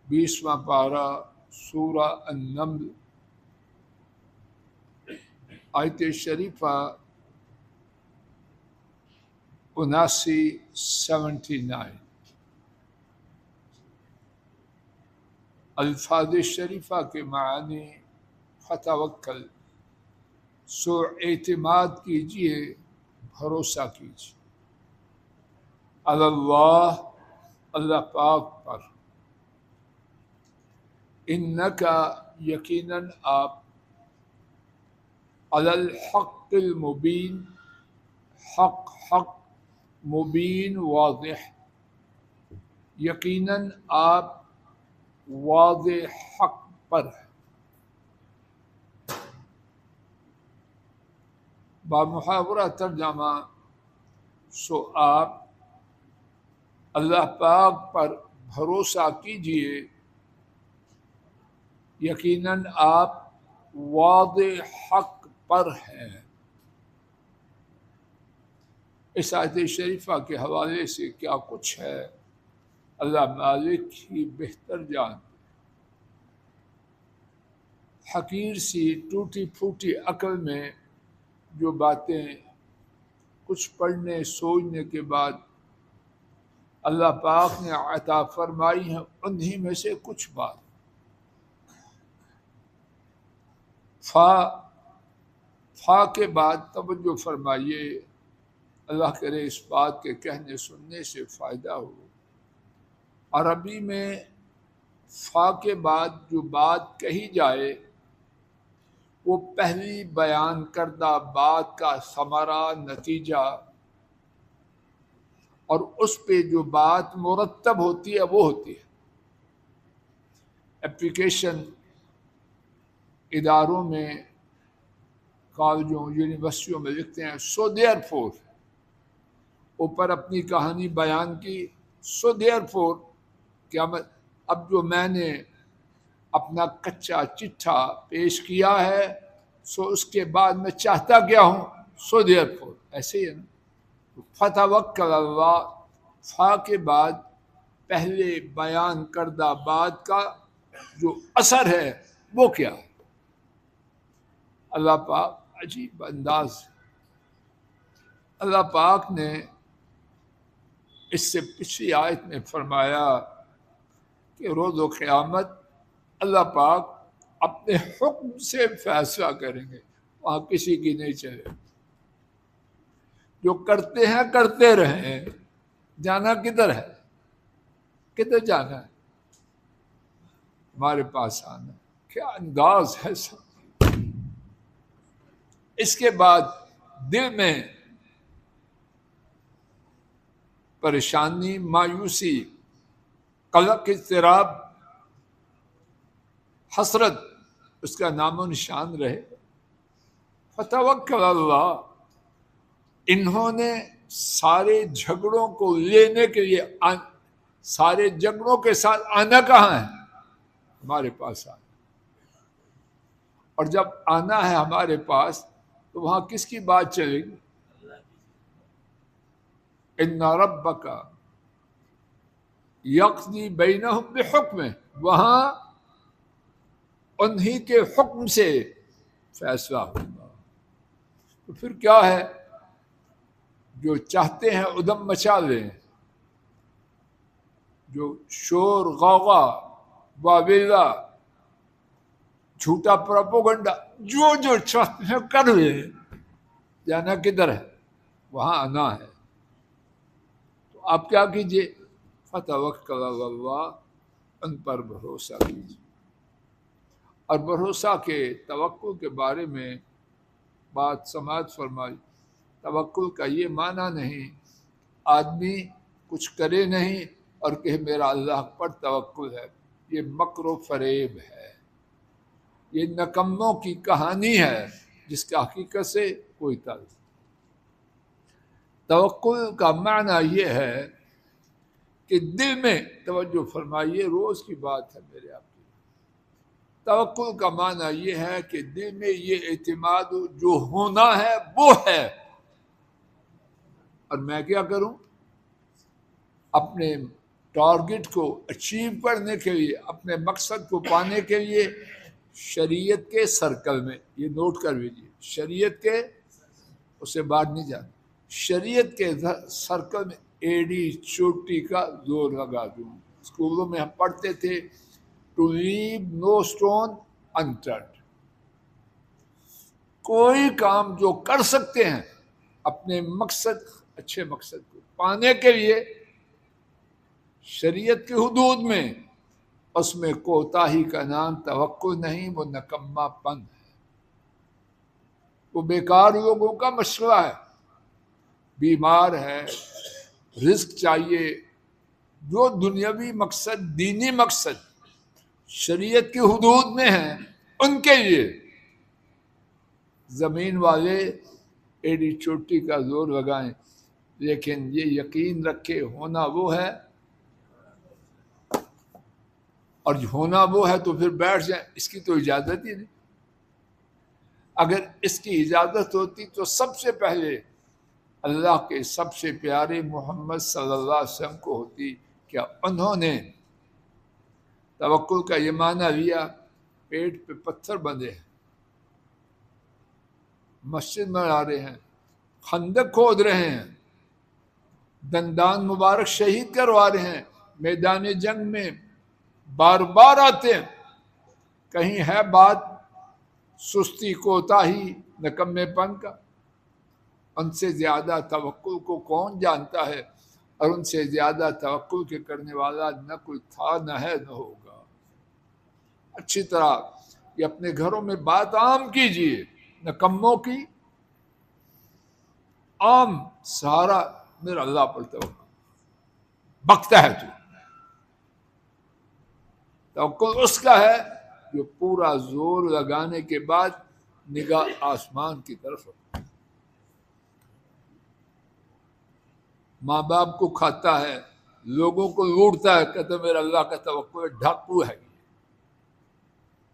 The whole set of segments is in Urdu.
20واں پارہ سورہ النمل آیت شریفہ 79 الفاظ شریفہ کے معنی فتوکل سو اعتماد کیجئے، بھروسہ کیجئے، اللہ اللہ پاک پر، انکا یقیناً آپ، علی الحق المبین حق مبین واضح، یقیناً آپ واضح حق پر ہیں۔ بامحاورہ ترجمہ سو آپ اللہ پاک پر بھروسہ کیجئے، یقیناً آپ واضح حق پر ہیں۔ اس آیت شریفہ کے حوالے سے کیا کچھ ہے اللہ مالک ہی بہتر جانتے۔ حقیر سی ٹوٹی پھوٹی عقل میں جو باتیں کچھ پڑھنے سوچنے کے بعد اللہ پاک نے عطا فرمائی ہیں، انہی میں سے کچھ بات فا کے بعد توجہ فرمائیے، اللہ کرے اس بات کے کہنے سننے سے فائدہ ہو۔ عربی میں فا کے بعد جو بات کہی جائے وہ پہلی بیان کردہ بات کا ثمرہ، نتیجہ، اور اس پہ جو بات مرتب ہوتی ہے وہ ہوتی ہے۔ اپلیکیشن اداروں میں، کالجوں، یونیورسٹیوں میں لکھتے ہیں سو دیئر فور، اوپر اپنی کہانی بیان کی، سو دیئر فور کیا اب جو میں نے اپنا کچا چٹھا پیش کیا ہے سو اس کے بعد میں چاہتا کیا ہوں، سو دیئر فور، ایسے ہی ہے نا۔ فتوکل اللہ، فا کے بعد پہلے بیان کردہ بات کا جو اثر ہے وہ کیا ہے؟ اللہ پاک عجیب انداز، اللہ پاک نے اس سے پچھلی آیت میں فرمایا کہ روز و قیامت اللہ پاک اپنے حکم سے فیصلہ کریں گے، وہاں کسی کی نہیں چلے۔ جو کرتے ہیں کرتے رہیں، جانا کدھر ہے؟ کدھر جانا ہے؟ ہمارے پاس آنا۔ کیا انداز ہے سب۔ اس کے بعد دل میں پریشانی، مایوسی، قلق، اضطراب، حسرت، اس کا نام و نشان رہے۔ فتوکل اللہ، انہوں نے سارے جھگڑوں کو لینے کے لیے سارے جھگڑوں کے ساتھ آنا کہاں ہے؟ ہمارے پاس آنا۔ اور جب آنا ہے ہمارے پاس تو وہاں کس کی بات چلے گی؟ ان ربک یقضی بینہم بحکمہ، وہاں انہی کے حکم سے فیصلہ ہوگا۔ تو پھر کیا ہے؟ جو چاہتے ہیں ادھم مچا لیں، جو شور غوغا واویلا جھوٹا پروپیگنڈا جو چاہتے ہیں کر لیں، جانا کدھر ہے؟ وہاں آنا ہے۔ تو آپ کیا کیجئے؟ فتوکل علی اللہ، ان پر بھروسہ کیجئے۔ اور بھروسہ کے توکل کے بارے میں بات سماعت فرمائی۔ توکل کا یہ معنی نہیں آدمی کچھ کرے نہیں اور کہ میرا اللہ پر توکل ہے، یہ مکر و فریب ہے، یہ نکموں کی کہانی ہے جس کا حقیقت سے کوئی تعلق۔ توکل کا معنی یہ ہے کہ دل میں، توجہ فرمائیے، روز کی بات ہے میرے آپ کی، توکل کا معنی یہ ہے کہ دل میں یہ اعتماد جو ہونا ہے وہ ہے، اور میں کیا کروں؟ اپنے ٹارگٹ کو اچیو کرنے کے لیے، اپنے مقصد کو پانے کے لیے شریعت کے سرکل میں، یہ نوٹ کر لیجیے، شریعت کے، اس سے باہر نہیں جانا، شریعت کے سرکل میں ایڑی چوٹی کا زور لگا دوں۔ اسکولوں میں ہم پڑھتے تھے ٹو لیو نو اسٹون انٹرنڈ، کوئی کام جو کر سکتے ہیں اپنے مقصد، اچھے مقصد کو پانے کے لیے شریعت کی حدود میں، اس میں کوتاہی کا نام توقع نہیں، وہ نکما پن ہے، وہ بیکار لوگوں کا مشورہ ہے، بیمار ہے، رزق چاہیے، جو دنیاوی مقصد، دینی مقصد شریعت کی حدود میں ہیں، ان کے لیے زمین والے ایڑی چوٹی کا زور لگائیں، لیکن یہ یقین رکھے ہونا وہ ہے، اور ہونا وہ ہے تو پھر بیٹھ جائیں، اس کی تو اجازت ہی نہیں۔ اگر اس کی اجازت ہوتی تو سب سے پہلے اللہ کے سب سے پیارے محمد صلی اللہ علیہ وسلم کو ہوتی، کیا انہوں نے توکل کا یہ معنی لیا؟ پیٹ پہ پتھر بندھے ہیں، مسجد بنا رہے ہیں، خندق کھود رہے ہیں، دندان مبارک شہید کروا رہے ہیں، میدان جنگ میں بار بار آتے ہیں، کہیں ہے بات سستی کوتاہی نکمے پن کا؟ ان سے زیادہ توکل کو کون جانتا ہے، اور ان سے زیادہ توکل کے کرنے والا نہ کوئی تھا، نہ ہے، نہ ہوگا۔ اچھی طرح یہ اپنے گھروں میں بات عام کیجیے، نکموں کی عام سہارا میرا اللہ پر توکل، بکتا ہے توکل اس کا ہے جو پورا زور لگانے کے بعد نگاہ آسمان کی طرف ہو۔ ماں باپ کو کھاتا ہے، لوگوں کو لوٹتا ہے، کہتے ہیں میرا اللہ کا توکل ہے، ڈھاکو ہے،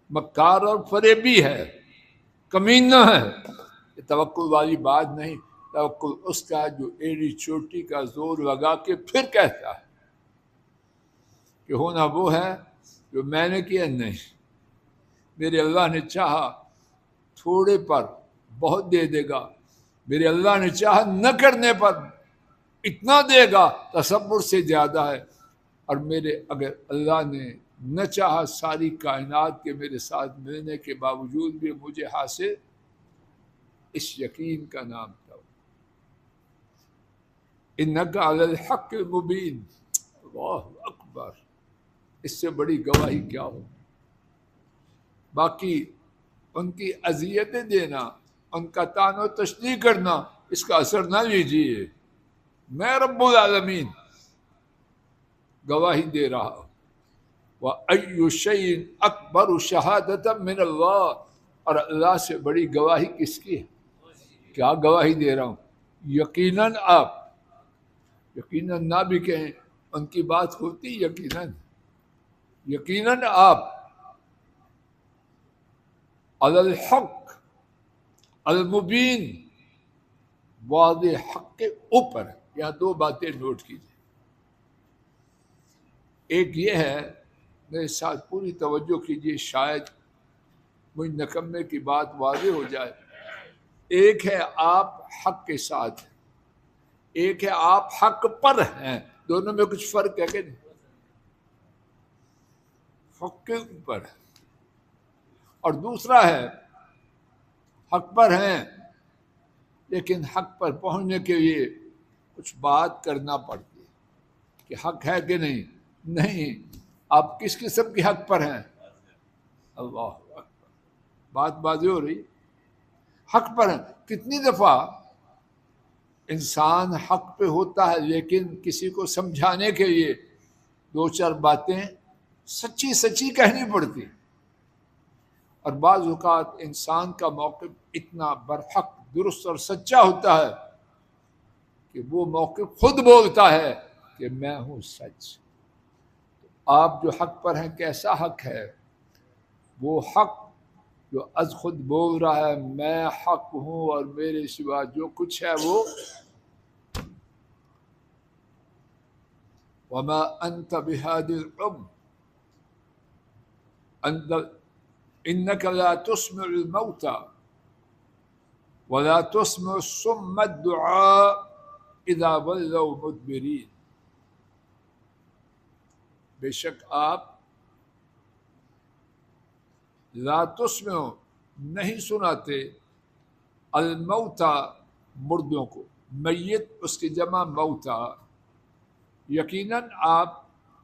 مکار اور فریبی ہے، کمینہ ہے، یہ توکل والی بات نہیں۔ توکل اس کا جو ایڑی چوٹی کا زور لگا کے پھر کہتا ہے کہ ہونا وہ ہے جو میں نے کیا نہیں، میرے اللہ نے چاہا تھوڑے پر بہت دے دے گا، میرے اللہ نے چاہا نہ کرنے پر اتنا دے گا، تصور سے زیادہ ہے، اور میرے اگر اللہ نے نہ چاہا ساری کائنات کے میرے ساتھ ملنے کے باوجود بھی مجھے حاصل، اس یقین کا نام تھا انک علی الحق المبین۔ اللہ اکبر، اس سے بڑی گواہی کیا ہو؟ باقی ان کی اذیتیں دینا، ان کا طعن و تشنیع کرنا، اس کا اثر نہ لیجیے، میں رب العالمین گواہی دے رہا ہوں۔ وَأَيُّ شَيْءٍ أَكْبَرُ شَهَادَةً مِّنَ اللَّهِ، اور اللہ سے بڑی گواہی کس کی ہے؟ کیا گواہی دے رہا ہوں؟ یقیناً آپ، یقیناً نہ بھی کہیں، ان کی بات ہوتی، یقیناً آپ علی الحق المبین، واضح حق کے اوپر۔ یہاں دو باتیں نوٹ کیجیے، ایک یہ ہے، میرے ساتھ پوری توجہ کیجیے، شاید مجھ نکمے کی بات واضح ہو جائے۔ ایک ہے آپ حق کے ساتھ ہیں، ایک ہے آپ حق پر ہیں، دونوں میں کچھ فرق ہے کہ نہیں؟ حق کے اوپر ہے، اور دوسرا ہے حق پر ہیں لیکن حق پر پہنچنے کے لیے کچھ بات کرنا پڑتی ہے کہ حق ہے کہ نہیں، آپ کس قسم کے حق پر ہیں؟ اللہ اکبر، بات واضح ہو رہی، حق پر ہیں۔ کتنی دفعہ انسان حق پہ ہوتا ہے لیکن کسی کو سمجھانے کے لیے دو چار باتیں سچی سچی کہنی پڑتی، اور بعض اوقات انسان کا موقف اتنا برحق، درست اور سچا ہوتا ہے کہ وہ موقف خود بولتا ہے کہ میں ہوں سچ۔ آپ جو حق پر ہیں، کیسا حق ہے؟ وہ حق جو از خود بول رہا ہے میں حق ہوں اور میرے سوا جو کچھ ہے وہ وما انت بهادي العمي انك لا تسمع الموتى ولا تسمع الصم الدعاء اذا ولوا مدبرين. بے شک آپ لا تسمع نہیں سناتے الموتى مردوں کو، میت اس کی جمع موتى، یقیناً آپ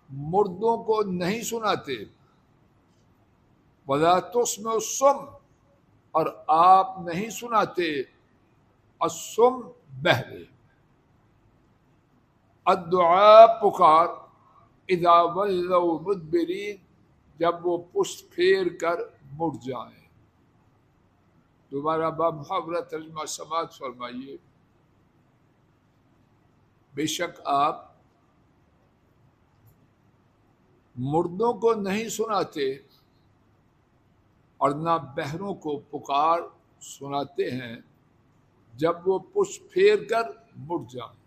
مردوں کو نہیں سناتے، ولا تسمع الصم اور آپ نہیں سناتے الصم بہرے، الدعاء پکار، اذا ولوا مدبرین جب وہ پشت پھیر کر مڑ جائیں۔ دوبارہ بامحاورہ ترجمہ سماعت فرمائیے۔ بے شک آپ مردوں کو نہیں سناتے اور نہ بہروں کو پکار سناتے ہیں جب وہ پشت پھیر کر مڑ جائیں۔